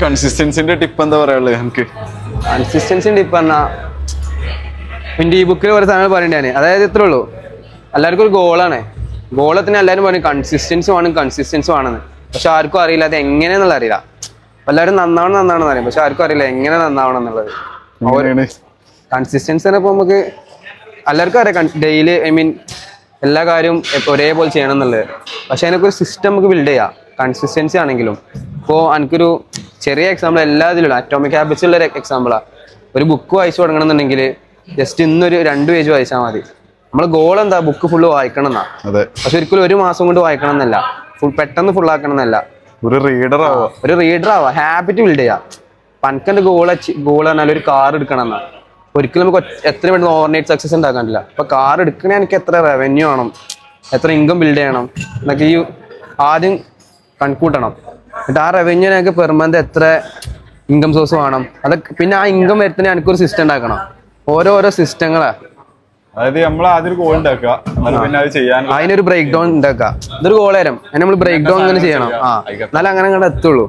കൺസിസ്റ്റൻസിന്റെ tip എന്താ പറയാനുള്ളത് നമുക്ക്? കൺസിസ്റ്റൻസി ടിപ്പ് പറഞ്ഞാൽ എൻ്റെ ഈ ബുക്കിൽ ഒരു സാധനം പറയണ്ടാണ്. അതായത് ഇത്രേ ഉള്ളൂ, എല്ലാവർക്കും ഒരു ഗോളാണ്. ഗോളത്തിന് എല്ലാവരും പറയും കൺസിസ്റ്റൻസി വേണമെന്ന്. പക്ഷെ ആർക്കും അറിയില്ല അത് എങ്ങനെയാന്നുള്ള അറിയില്ല. എല്ലാവരും നന്നാവണം പറയും, പക്ഷെ ആർക്കും അറിയില്ല എങ്ങനെ നന്നാവണം എന്നുള്ളത്. കൺസിസ്റ്റൻസി ഇപ്പോൾ നമുക്ക് എല്ലാവർക്കും അറിയാം, ഡെയിലി എല്ലാ കാര്യവും ഒരേപോലെ ചെയ്യണം എന്നുള്ളത്. പക്ഷെ അതിനൊക്കെ ഒരു സിസ്റ്റം നമുക്ക് ബിൽഡ് ചെയ്യാം, കൺസിസ്റ്റൻസി ആണെങ്കിലും. ഇപ്പോൾ എനിക്കൊരു ചെറിയ എക്സാമ്പിൾ എല്ലാത്തിലും അറ്റോമിക് ഹാബിറ്റ്സ് ഉള്ള ഒരു എക്സാമ്പിളാണ്. ഒരു ബുക്ക് വായിച്ചു തുടങ്ങണമെന്നുണ്ടെങ്കിൽ ജസ്റ്റ് ഇന്നൊരു 2 പേജ് വായിച്ചാൽ മതി. നമ്മൾ ഗോൾ എന്താ, ബുക്ക് ഫുള്ള് വായിക്കണം എന്നാ. പക്ഷെ ഒരിക്കലും ഒരു മാസം കൊണ്ട് വായിക്കണം എന്നല്ല, പെട്ടെന്ന് ഫുൾ ആക്കണം എന്നല്ല. ഒരു റീഡർ ആവാ, ഹാബിറ്റ് ബിൽഡ് ചെയ്യാം. പനക്കൻ്റെ ഗോൾ പറഞ്ഞാൽ ഒരു കാർ എടുക്കണം എന്നാ. ഒരിക്കലും നമുക്ക് എത്ര വേണ്ടി ഓവർനൈറ്റ് സക്സസ് ഉണ്ടാക്കാൻ പറ്റില്ല. അപ്പൊ കാർ എടുക്കണേ എനിക്ക് എത്ര റവന്യൂ വേണം, എത്ര ഇൻകം ബിൽഡ് ചെയ്യണം എന്നൊക്കെ ഈ ആദ്യം കണക്കൂട്ടണം. എന്നിട്ട് ആ റവന്യൂ എനിക്ക് പെർ മന്ത് എത്ര ഇൻകം സോഴ്സ് വേണം, അതൊക്കെ. പിന്നെ ആ ഇൻകം വരുത്തണേ എനിക്കൊരു സിസ്റ്റം ഉണ്ടാക്കണം. ഓരോരോ സിസ്റ്റങ്ങളാ. അതായത് നമ്മൾ ആദ്യം ഗോൾ ഉണ്ടാക്കുക, അതിനൊരു ബ്രേക്ക് ഡൗൺ ഉണ്ടാക്കുക. ഇതൊരു ഗോൾ തരം, അതിന് നമ്മൾ ബ്രേക്ക് ഡൗൺ അങ്ങനെ ചെയ്യണം. എന്നാലും അങ്ങനെ അങ്ങോട്ട് എത്തുള്ളൂ.